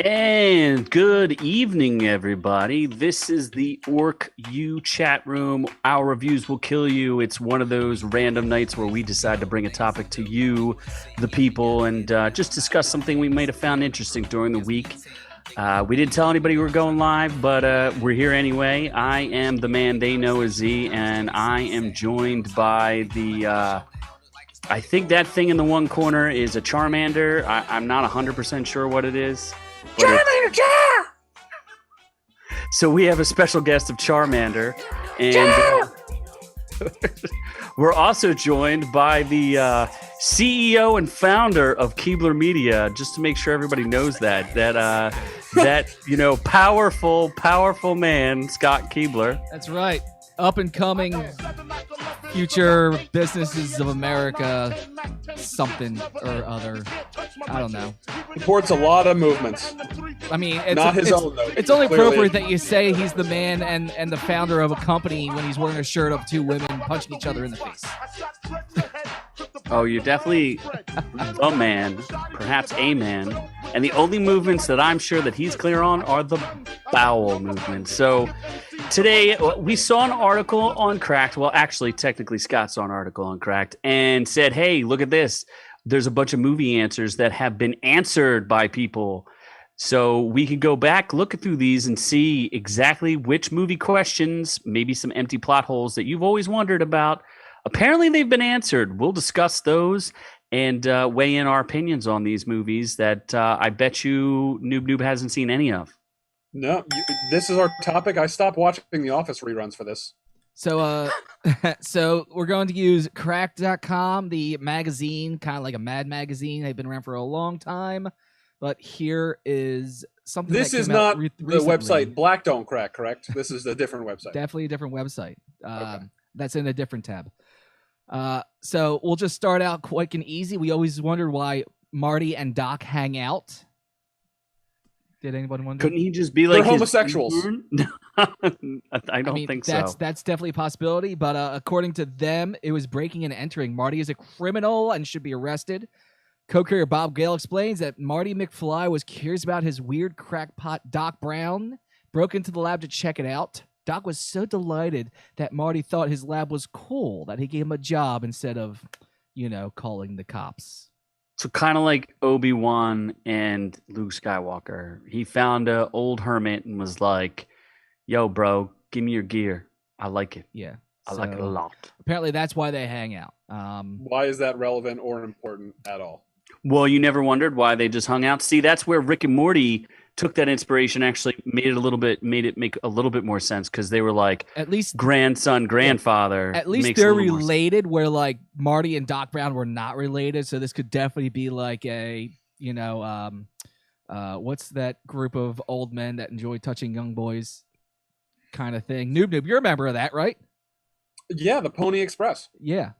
And good evening, everybody. This is the OrkU chat room. Our reviews will kill you. It's one of those random nights where we decide to bring a topic to you, the people, and just discuss something we might have found interesting during the week. We didn't tell anybody we were going live, but we're here anyway. I am the man they know as Z, and I am joined by the... I think that thing in the one corner is a Charmander. I'm not 100% sure what it is. Charmander, Char! So we have a special guest of Charmander. And we're also joined by the CEO and founder of Keebler Media, just to make sure everybody knows that powerful man, Scott Keebler. That's right. Up and coming future businesses of America, something or other. I don't know. Supports a lot of movements. I mean, his own though. It's only appropriate that you say he's the man and the founder of a company when he's wearing a shirt of two women punching each other in the face. Oh, you're definitely a man, perhaps a man. And the only movements that I'm sure that he's clear on are the bowel movements. So today we saw an article on Cracked. Well, actually, technically, Scott saw an article on Cracked and said, hey, look at this. There's a bunch of movie answers that have been answered by people. So we can go back, look through these and see exactly which movie questions, maybe some empty plot holes that you've always wondered about. Apparently, they've been answered. We'll discuss those and weigh in our opinions on these movies that I bet you Noob hasn't seen any of. No, this is our topic. I stopped watching The Office reruns for this. So, so we're going to use Cracked.com, the magazine, kind of like a Mad magazine. They've been around for a long time, but here is something. This is not the website Black Don't Crack, correct? This is a different website. Definitely a different website. Okay. That's in a different tab. So we'll just start out quick and easy. We always wondered why Marty and Doc hang out. Did anyone wonder? Couldn't he just be like they're homosexuals? I don't think so. That's definitely a possibility. But according to them, it was breaking and entering. Marty is a criminal and should be arrested. Co-career Bob Gale explains that Marty McFly was curious about his weird crackpot Doc Brown, broke into the lab to check it out. Doc was so delighted that Marty thought his lab was cool that he gave him a job instead of, calling the cops. So kind of like Obi-Wan and Luke Skywalker. He found an old hermit and was like, yo, bro, give me your gear. I like it. Yeah. I like it a lot. Apparently that's why they hang out. Why is that relevant or important at all? Well, you never wondered why they just hung out. See, that's where Rick and Morty took that inspiration, actually made it make a little bit more sense because they were like at least grandson, grandfather. At least they're related, where like Marty and Doc Brown were not related. So this could definitely be like a, what's that group of old men that enjoy touching young boys kind of thing. Noob, you're a member of that, right? Yeah, the Pony Express. Yeah.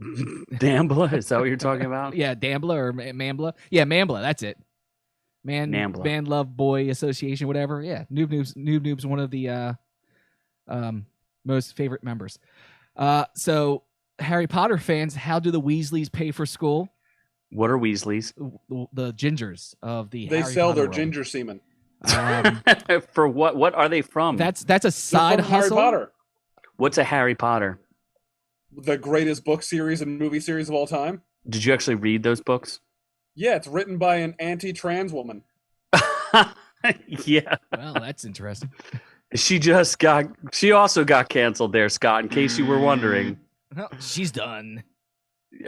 Dambla, is that what you're talking about? Yeah, Dambla or Mambla. Yeah, Mambla, that's it. Man Love Boy Association, whatever. Yeah, Noob's one of the most favorite members. So Harry Potter fans, how do the Weasleys pay for school? What are Weasleys? The gingers of the They Harry sell Potter their world. ginger semen. For what? What are they from? That's a side hustle. Harry Potter. What's a Harry Potter? The greatest book series and movie series of all time. Did you actually read those books? Yeah, it's written by an anti-trans woman. Yeah. Well, that's interesting. She also got canceled there, Scott, in case you were wondering. Well, she's done.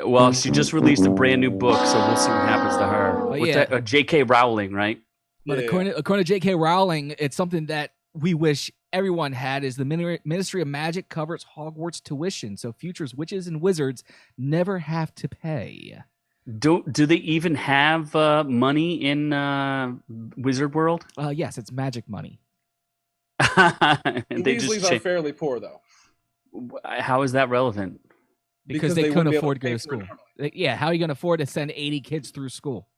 Well, she just released a brand new book, so we'll see what happens to her. But What's that? J.K. Rowling, right? But Yeah. according to J.K. Rowling, it's something that we wish everyone had is the Ministry of Magic covers Hogwarts tuition, so future witches and wizards never have to pay. Do they even have money in Wizard World? Yes, it's magic money. The Weasleys are fairly poor, though. How is that relevant? Because they couldn't afford to go to school. Yeah, how are you going to afford to send 80 kids through school?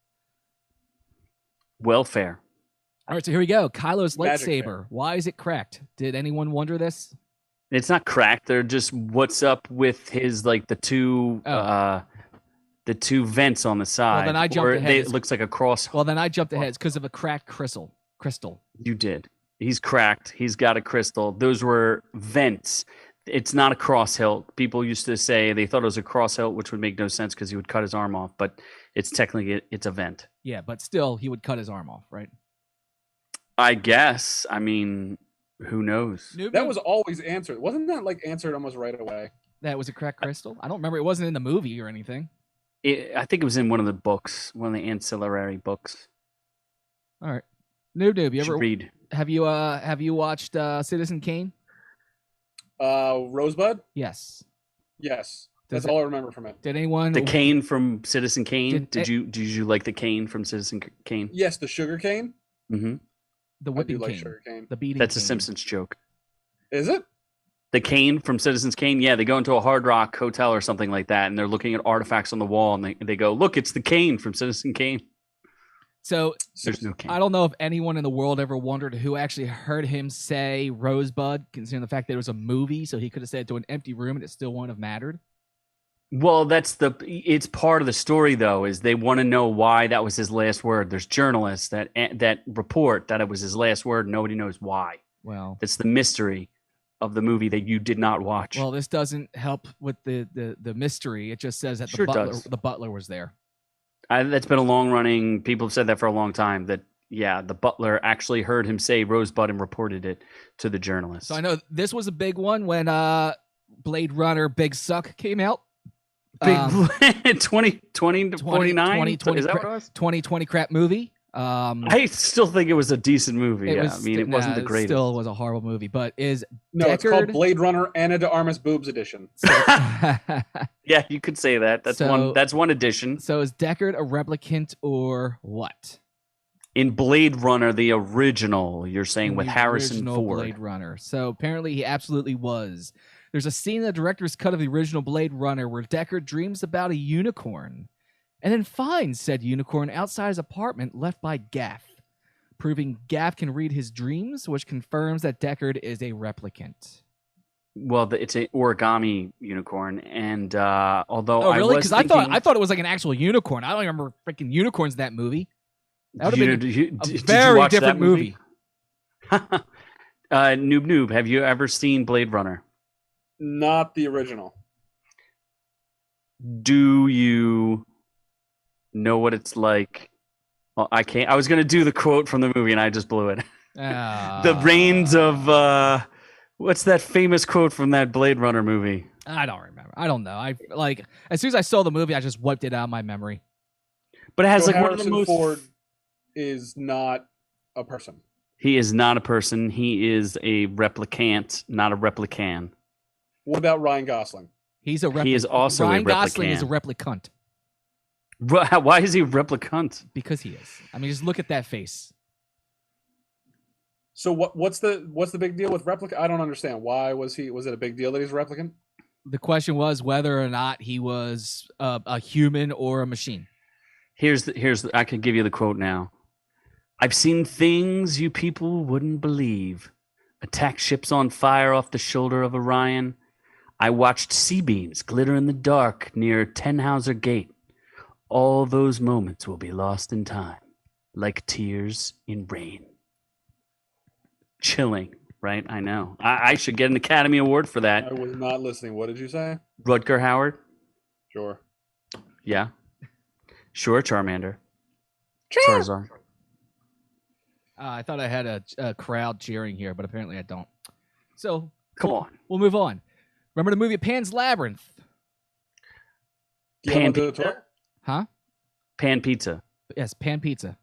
Welfare. All right, so here we go. Kylo's Magic lightsaber. fair. Why is it cracked? Did anyone wonder this? It's not cracked. They're just what's up with his the two The two vents on the side. then I jumped or ahead. It looks like a cross. Well, then I jumped ahead. It's because of a cracked crystal. You did. He's cracked. He's got a crystal. Those were vents. It's not a cross hilt. People used to say they thought it was a cross hilt, which would make no sense because he would cut his arm off. But it's technically it's a vent. Yeah, but still, he would cut his arm off, right? I guess. I mean, who knows? That was always answered. Wasn't that like answered almost right away? That was a cracked crystal? I don't remember. It wasn't in the movie or anything. I think it was in one of the books, one of the ancillary books. All right. Noob, you ever read? Have you watched Citizen Kane? Rosebud? Yes. Yes. That's all I remember from it. Did anyone The Kane from Citizen Kane? Did Did you like the Kane from Citizen Kane? Yes, the sugar cane. Mm-hmm. The whipping like cane. sugar cane. The beating That's cane. a Simpsons joke. Is it? The Kane from Citizens Kane, yeah, they go into a Hard Rock hotel or something like that, and they're looking at artifacts on the wall, and they go, "Look, it's the Kane from Citizen Kane." So There's no Kane. I don't know if anyone in the world ever wondered who actually heard him say Rosebud, considering the fact that it was a movie, so he could have said it to an empty room and it still wouldn't have mattered. Well, it's part of the story though, is they want to know why that was his last word. There's journalists that report that it was his last word. Nobody knows why. Well, It's the mystery of the movie that you did not watch. well, this doesn't help with the mystery. It just says that Sure does. the butler was there. That's been a long running. People have said that for a long time. That the butler actually heard him say Rosebud and reported it to the journalist. So I know this was a big one when Blade Runner Big Suck came out. Big 2020 to 49. Is that what it was? 2020 crap movie. I still think it was a decent movie. It wasn't the It greatest. still was a horrible movie, but is No, Deckard... it's called Blade Runner Ana de Armas Boobs Edition. Yeah, you could say that. That's one edition. So is Deckard a replicant or what? In Blade Runner, the original, you're saying with The Harrison original Ford. Blade Runner. So apparently he absolutely was. There's a scene in the director's cut of the original Blade Runner where Deckard dreams about a unicorn and then finds said unicorn outside his apartment left by Gaff, proving Gaff can read his dreams, which confirms that Deckard is a replicant. Well, it's an origami unicorn, and although Oh, really? Because I thought it was like an actual unicorn. I don't remember freaking unicorns in that movie. That would have been a very different movie. Noob, have you ever seen Blade Runner? Not the original. Do you know what it's like? Well, I can't. I was going to do the quote from the movie, and I just blew it. The reigns of what's that famous quote from that Blade Runner movie? I don't remember. I don't know. I like as soon as I saw the movie, I just wiped it out of my memory. But it has So like Harrison one of the most. Ford is not a person. He is not a person. He is a replicant, not a replican. What about Ryan Gosling? He's a replicant. He is also Ryan a Gosling replicant. is a replicant Why is he a replicant? because he is. I mean, just look at that face. So what's the big deal with replicant? I don't understand. Why was it a big deal that he's a replicant? The question was whether or not he was a human or a machine. I could give you the quote now. I've seen things you people wouldn't believe. Attack ships on fire off the shoulder of Orion. I watched sea beams glitter in the dark near Tannhauser Gate. All those moments will be lost in time, like tears in rain. Chilling, right? I know. I should get an Academy Award for that. I was not listening. What did you say? Rutger Hauer? Sure. Yeah. Sure, Charmander. Sure. Charizard. I thought I had a crowd cheering here, but apparently I don't. So Come on. we'll move on. Remember the movie Pan's Labyrinth? Guillermo Pan del Toro? Huh? Pan Pizza. Yes, Pan Pizza.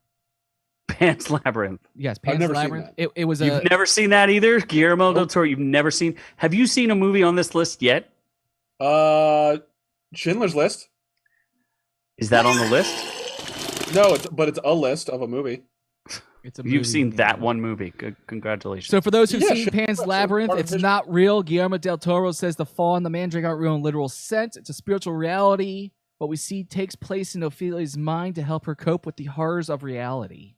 Pan's Labyrinth. Yes, Pan's never seen Labyrinth. that. It was You've never seen that either? Guillermo del Nope. Toro, you've never seen. Have you seen a movie on this list yet? Schindler's List. Is that on the list? No, it's a list of a movie. It's a You've movie. seen that one movie. Good, congratulations. So for those who've Yeah, seen sure. Pan's That's Labyrinth, part of it's history. not real. Guillermo del Toro says the fall and the mandrake aren't real in literal sense. It's a spiritual reality. What we see takes place in Ophelia's mind to help her cope with the horrors of reality.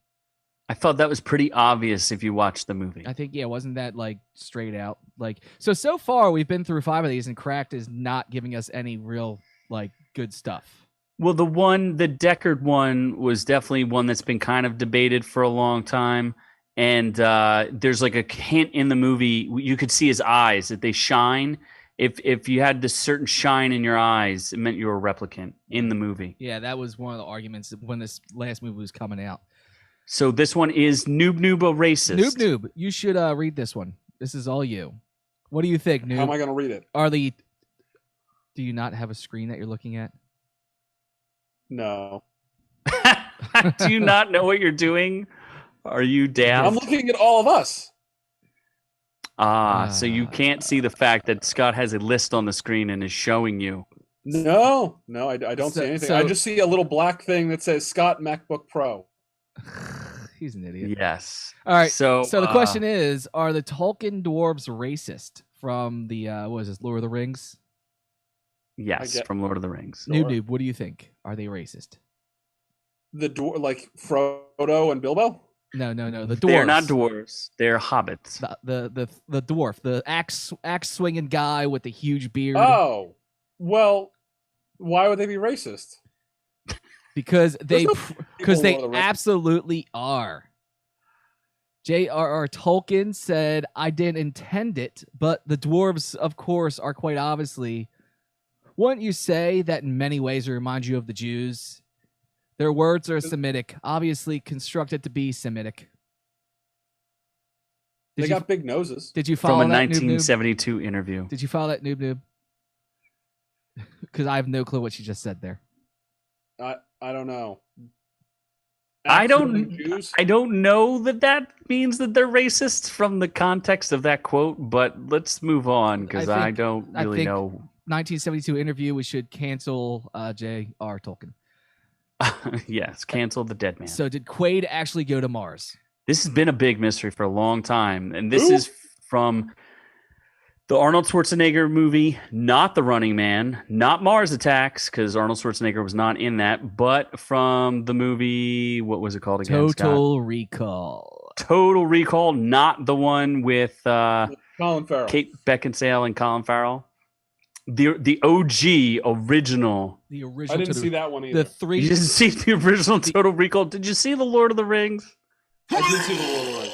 I thought that was pretty obvious if you watched the movie. I think, yeah, wasn't that like straight out? Like, so far we've been through 5 of these and Cracked is not giving us any real like good stuff. Well, the Deckard one was definitely one that's been kind of debated for a long time. And there's like a hint in the movie. You could see his eyes that they shine. If you had this certain shine in your eyes, it meant you were a replicant in the movie. Yeah, that was one of the arguments when this last movie was coming out. So this one is Noob Noob a racist. Noob, you should read this one. This is all you. What do you think, Noob? How am I going to read it? Do you not have a screen that you're looking at? No. Do you not know what you're doing? Are you daft? I'm looking at all of us. So you can't see the fact that Scott has a list on the screen and is showing you. No, I don't see anything. I just see a little black thing that says Scott MacBook Pro. He's an idiot. Yes. All right. So the question is, are the Tolkien dwarves racist from the what is this, Lord of the Rings? Yes, from Lord of the Rings. Noob, what do you think? Are they racist? The like Frodo and Bilbo? No. The dwarves. They're not dwarves. They're hobbits. The dwarf, the axe swinging guy with the huge beard. Oh, well, why would they be racist? Because they the absolutely are. J.R.R. Tolkien said, "I didn't intend it, but the dwarves, of course, are quite obviously. Wouldn't you say that in many ways it reminds you of the Jews? Their words are Semitic, obviously constructed to be Semitic." They got big noses. Did you follow from a that, 1972 interview? Did you follow that, Noob? Because I have no clue what you just said there. I don't know. I don't know that means that they're racist from the context of that quote, but let's move on because I don't really know. 1972 interview, we should cancel J.R. Tolkien. Yes, cancel the dead man. So did Quaid actually go to Mars? This has been a big mystery for a long time, and this is from the Arnold Schwarzenegger movie, not The Running Man, not Mars Attacks, because Arnold Schwarzenegger was not in that, but from the movie, what was it called again, Total Scott? Recall. Total Recall, not the one with Colin Farrell. Kate Beckinsale and Colin Farrell. The OG original. The original. I didn't see that one either. You didn't see the original Total Recall? Did you see the Lord of the Rings? I did see the Lord of the Rings.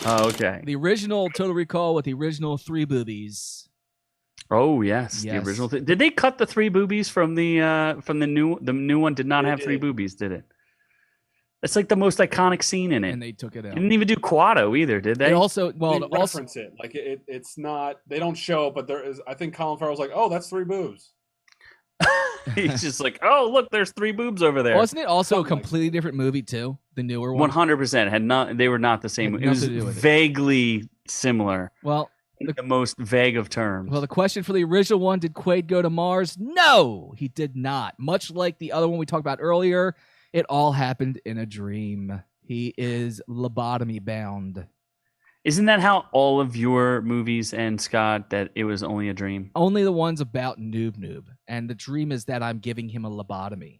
Oh, okay. The original Total Recall with the original 3 boobies. Oh yes, the original. Did they cut the 3 boobies from the new? The new one did not have 3 boobies, did it? That's like the most iconic scene in it. And they took it out. They didn't even do Quado either, did they? They also reference it. Like it's not. They don't show it, but there is. I think Colin Farrell's like, oh, that's 3 boobs. He's just like, oh, look, there's 3 boobs over there. Wasn't it also a completely different movie too? The newer one. 100% had not. They were not the same. It was vaguely similar. Well, the most vague of terms. Well, the question for the original one: did Quaid go to Mars? No, he did not. Much like the other one we talked about earlier, it all happened in a dream. He is lobotomy bound. Isn't that how all of your movies end, Scott? That it was only a dream? Only the ones about Noob. And the dream is that I'm giving him a lobotomy.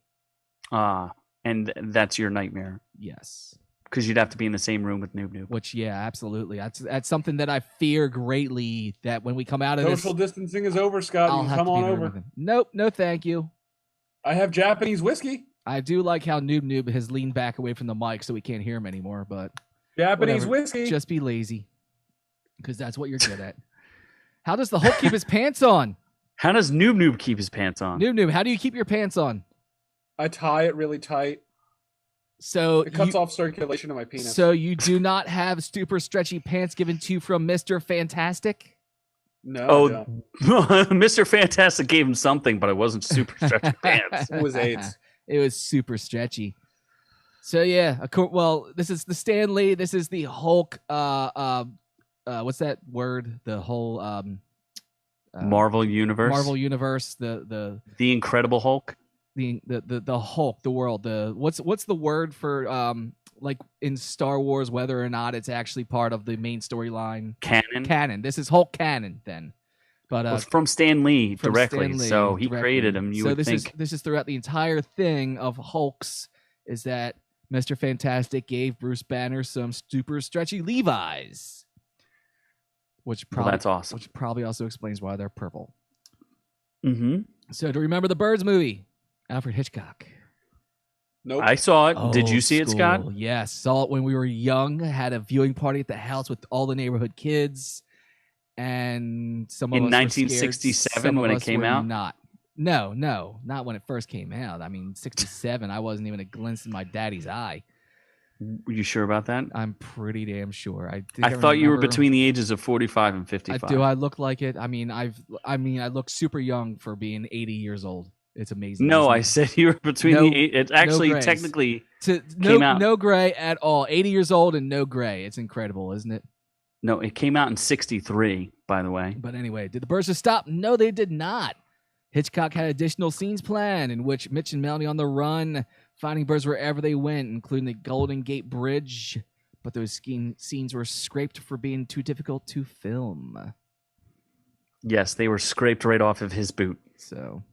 And that's your nightmare. Yes. Because you'd have to be in the same room with Noob. Which, yeah, absolutely. That's something that I fear greatly, that when we come out of Social distancing is over, Scott. You can come on over. Nope, no thank you. I have Japanese whiskey. I do like how Noob has leaned back away from the mic so we can't hear him anymore, but... Japanese whatever. whiskey. Just be lazy, because that's what you're good at. How does the Hulk keep his pants on? How does Noob keep his pants on? Noob, how do you keep your pants on? I tie it really tight. So it cuts off circulation of my penis. So you do not have super stretchy pants given to you from Mr. Fantastic? No. Oh, Mr. Fantastic gave him something, but it wasn't super stretchy pants. It was AIDS. It was super stretchy. So yeah, well, this is the Stan Lee. This is the Hulk. What's that word? The whole Marvel universe. Marvel universe. The Incredible Hulk. The Hulk. The world. What's the word for like in Star Wars? Whether or not it's actually part of the main storyline. Canon. Canon. This is Hulk canon then. But it's from Stan Lee directly. Stan Lee so he created him. You would think. This is throughout the entire thing of Hulks. Is that Mr. Fantastic gave Bruce Banner some super stretchy Levi's, which probably that's awesome. Which probably also explains why they're purple. Mm-hmm. So, to remember the Birds movie, Alfred Hitchcock. Nope. I saw it. Did you Old see it, Scott? school. Yes, saw it when we were young. Had a viewing party at the house with all the neighborhood kids, and some of In us were scared. 1967 Some of when it us came were out? Not. No, not when it first came out. I mean, 67. I wasn't even a glimpse in my daddy's eye. Were you sure about that? I'm pretty damn sure. I thought you were between the ages of 45 and 55. Do I look like it? I mean, I look super young for being 80 years old. It's amazing. No, I said you were between No- the eight. It actually grays. technically no came out. no gray at all. 80 years old and no gray. It's incredible, isn't it? No, it came out in 63, by the way. But anyway, did the birds just stop? No, they did not. Hitchcock had additional scenes planned in which Mitch and Melanie on the run, finding birds wherever they went, including the Golden Gate Bridge. But those scenes were scraped for being too difficult to film. Yes, they were scraped right off of his boot. So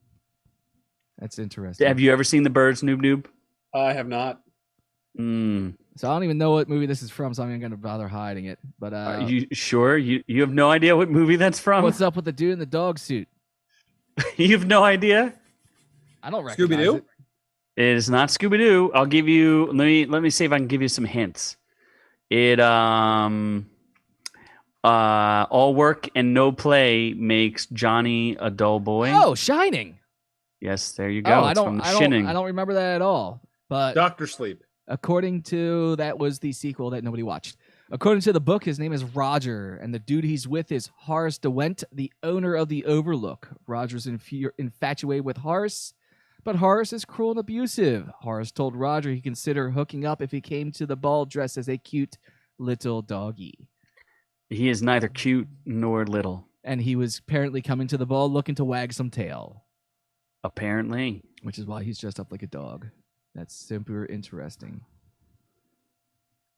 that's interesting. Have you ever seen The Birds, Noob? I have not. So I don't even know what movie this is from, so I'm not going to bother hiding it. But Are you sure? You have no idea what movie that's from? what's up with the dude in the dog suit? You have no idea? I don't recognize Scooby-Doo? it. It is not Scooby-Doo. I'll give you let me see if I can give you some hints. It all work and no play makes Johnny a dull boy. Oh, Shining. Yes, there you go. Oh, I It's from don't, The I don't, Shining. I don't remember that at all. But Doctor Sleep. according to that was the sequel that nobody watched. According to the book, his name is Roger, and the dude he's with is Horace DeWent, the owner of the Overlook. Roger's infatuated with Horace, but Horace is cruel and abusive. Horace told Roger he'd consider hooking up if he came to the ball dressed as a cute little doggy. He is neither cute nor little. And he was apparently coming to the ball looking to wag some tail, Apparently. which is why he's dressed up like a dog. That's super interesting.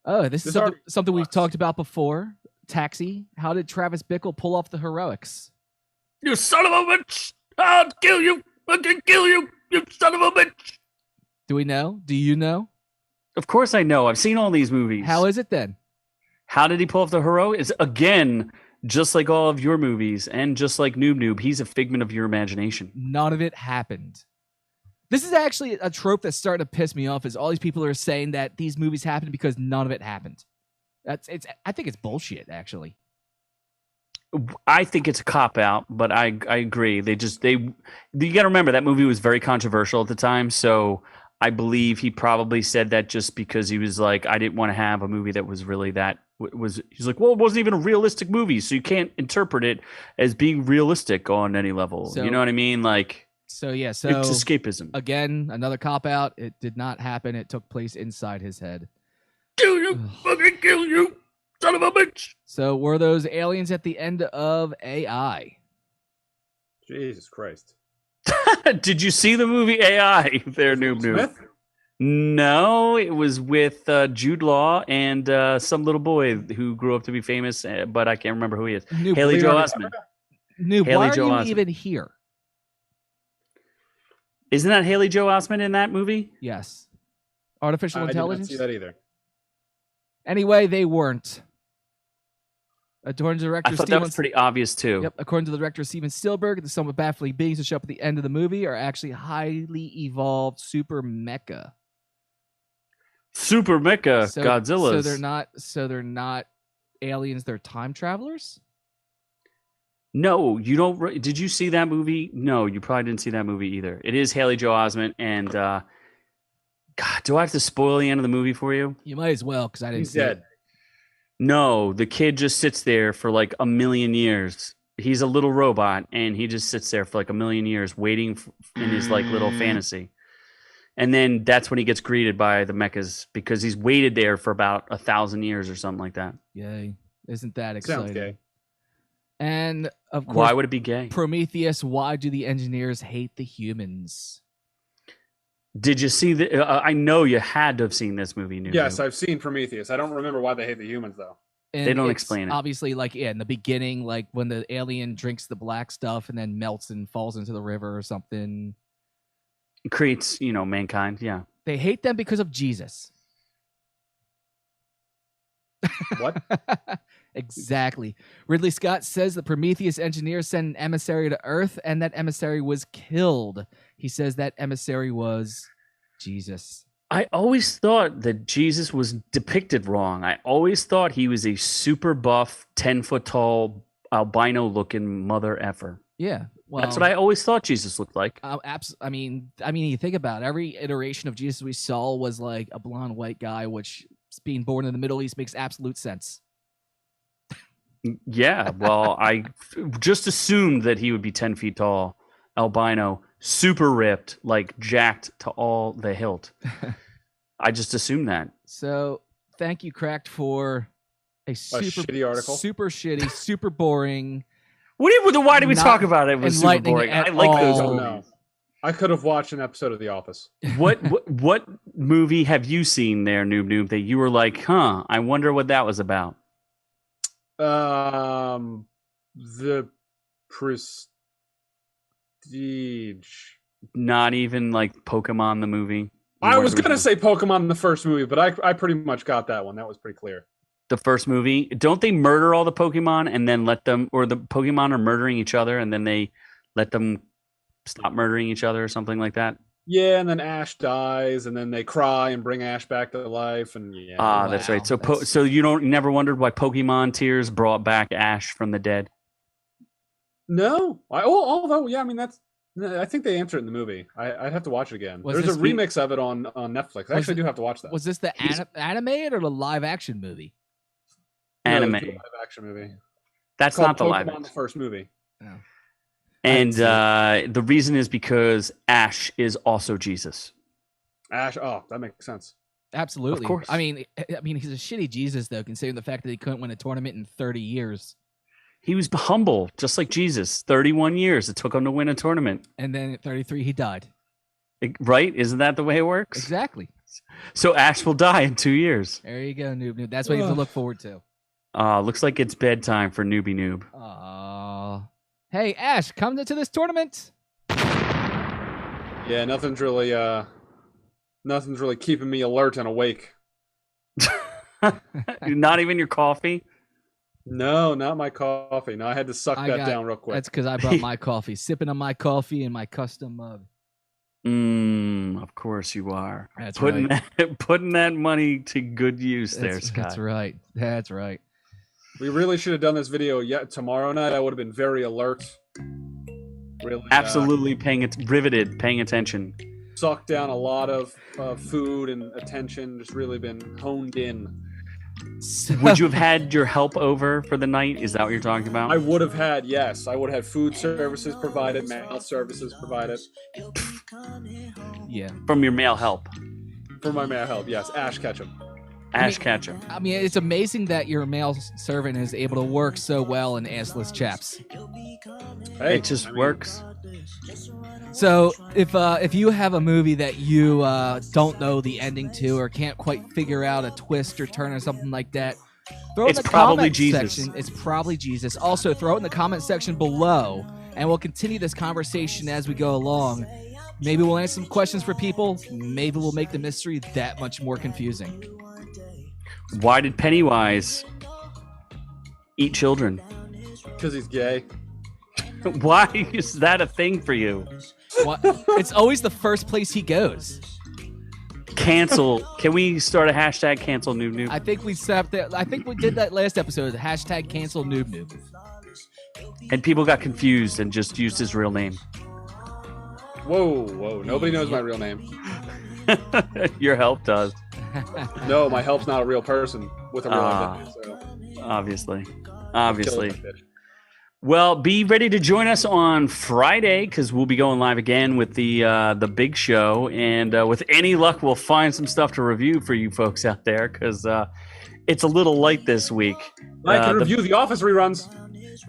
Oh, this is something we've talked about before. Taxi. How did Travis Bickle pull off the heroics? You son of a bitch! I'll kill you! I can kill you! You son of a bitch! Do we know? Do you know? Of course I know. I've seen all these movies. How is it then? How did he pull off the heroic? Is again, just like all of your movies, and just like Noob, he's a figment of your imagination. None of it happened. This is actually a trope that's starting to piss me off. Is all these people are saying that these movies happened because none of it happened. I think it's bullshit. Actually, I think it's a cop out, but I agree. You got to remember that movie was very controversial at the time, so I believe he probably said that just because he was like, I didn't want to have a movie that was really that was. He's like, well, it wasn't even a realistic movie, so you can't interpret it as being realistic on any level. So- You know what I mean? Like, so it's escapism. again, another cop out. It did not happen. It took place inside his head. Kill you, fucking kill you, son of a bitch. So were those aliens at the end of AI? Jesus Christ. Did you see the movie AI? There, Noob. Smith? No, it was with Jude Law and some little boy who grew up to be famous, but I can't remember who he is. Noob, Haley Joel Leonardo Osment. Noob, Haley why are Joel you Osment. even here? Isn't that Haley Joel Osment in that movie? Yes. Artificial I did not intelligence? see that either. Anyway, they weren't. According to director I thought that Steven, was pretty obvious too. Yep. According to the director Steven Spielberg, the somewhat baffling beings that show up at the end of the movie are actually highly evolved super mecha. Super Mecha Godzillas. So they're not aliens. They're time travelers. No, you don't. Did you see that movie? No, you probably didn't see that movie either. It is Haley Joel Osment, and God, do I have to spoil the end of the movie for you? You might as well, because I didn't He's see dead. it. No, the kid just sits there for like a million years. He's a little robot, and he just sits there for like a million years, waiting in his like little fantasy. And then that's when he gets greeted by the mechas because he's waited there for about 1,000 years or something like that. Yay! Isn't that exciting? Sounds gay. And of course, Why would it be gay? Prometheus. Why do the engineers hate the humans? Did you see the? I know you had to have seen this movie. Noob. Yes, I've seen Prometheus. I don't remember why they hate the humans, though. And They don't it's explain it. Obviously, like in the beginning, like when the alien drinks the black stuff and then melts and falls into the river or something. It creates, mankind. Yeah. They hate them because of Jesus. What? Exactly. Ridley Scott says the Prometheus engineers sent an emissary to Earth, and that emissary was killed. He says that emissary was Jesus. I always thought that Jesus was depicted wrong. I always thought he was a super buff, 10-foot tall, albino-looking mother effer. Yeah. Well, That's what I always thought Jesus looked like. I mean, you think about it, every iteration of Jesus we saw was like a blonde white guy, which being born in the Middle East makes absolute sense. Yeah, well, I just assumed that he would be 10 feet tall, albino, super ripped, like jacked to all the hilt. I just assumed that. So, thank you, Cracked, for a shitty article. Super shitty, super boring. Why did we talk about it? It was super boring. I like those Oh, movies. no. I could have watched an episode of The Office. What movie have you seen there, Noob, that you were like, huh, I wonder what that was about? The Prestige. Not even like Pokemon the movie? I was going to say Pokemon the first movie, but I pretty much got that one. That was pretty clear. The first movie? Don't they murder all the Pokemon and then let them, or the Pokemon are murdering each other and then they let them stop murdering each other or something like that? Yeah, and then Ash dies, and then they cry and bring Ash back to life, and yeah. That's right. So you never wondered why Pokemon tears brought back Ash from the dead? No, although I mean I think they answer it in the movie. I'd have to watch it again. There's a remix of it on Netflix. I actually do have to watch that. Was this the animated or the live action movie? Anime. No, live action movie. That's not the live Pokemon, action. the first movie. Oh. And the reason is because Ash is also Jesus. Ash. Oh, that makes sense. Absolutely. Of course. I mean, he's a shitty Jesus, though, considering the fact that he couldn't win a tournament in 30 years. He was humble, just like Jesus. 31 years it took him to win a tournament. And then at 33, he died. Right? Isn't that the way it works? Exactly. So Ash will die in 2 years. There you go, Noob. That's what you have to look forward to. Looks like it's bedtime for Newbie Noob. Hey, Ash, come to this tournament. Yeah, nothing's really keeping me alert and awake. Not even your coffee? No, not my coffee. No, I had to suck that down real quick. That's because I brought my coffee. Sipping on my coffee in my custom mug. Of course you are. That's putting right. Putting that money to good use there, Scott. That's right. We really should have done this video tomorrow night. I would have been very alert. Really, absolutely paying attention. Sucked down a lot of food and attention. Just really been honed in. Would you have had your help over for the night? Is that what you're talking about? I would have had, yes. I would have had food services provided, mail services provided. Yeah. From your male help. For my male help, yes. Ash Ketchum. Ketchum. I mean, it's amazing that your male servant is able to work so well in assless chaps. Hey, it just works. So, if you have a movie that you don't know the ending to or can't quite figure out a twist or turn or something like that, throw it in the comment section. It's probably Jesus. Also, throw it in the comment section below, and we'll continue this conversation as we go along. Maybe we'll answer some questions for people. Maybe we'll make the mystery that much more confusing. Why did Pennywise eat children? Because he's gay. Why is that a thing for you? What? It's always the first place he goes. Cancel. Can we start a hashtag cancel Noob Noob? I think we stopped there. I think we did that last episode. Hashtag cancel Noob Noob. And people got confused and just used his real name. Whoa. Nobody knows my real name. Your help does. No, my help's not a real person with a real identity. So. Obviously. Well, be ready to join us on Friday because we'll be going live again with the big show, and with any luck, we'll find some stuff to review for you folks out there because it's a little light this week. I can review the Office reruns.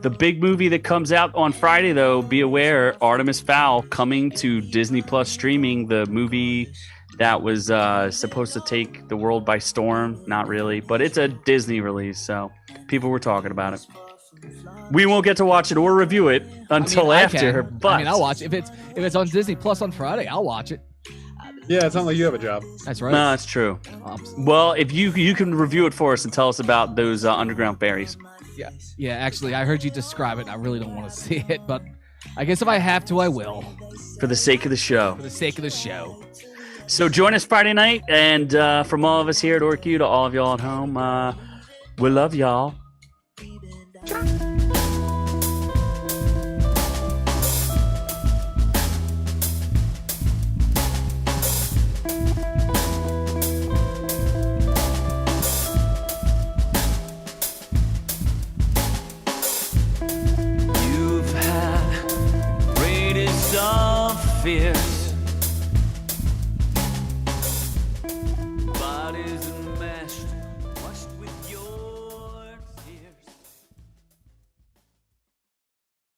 The big movie that comes out on Friday, though, be aware, Artemis Fowl coming to Disney Plus streaming. The movie that was supposed to take the world by storm, not really, but it's a Disney release, so people were talking about it. We won't get to watch it or review it until after. But I'll watch it. If it's on Disney Plus on Friday, I'll watch it. Yeah, it's not like you have a job. That's right. No, that's true. Well, if you can review it for us and tell us about those underground fairies. Yeah. Actually, I heard you describe it. And I really don't want to see it, but I guess if I have to, I will. For the sake of the show. For the sake of the show. So join us Friday night, and from all of us here at OrkU to all of y'all at home, we love y'all.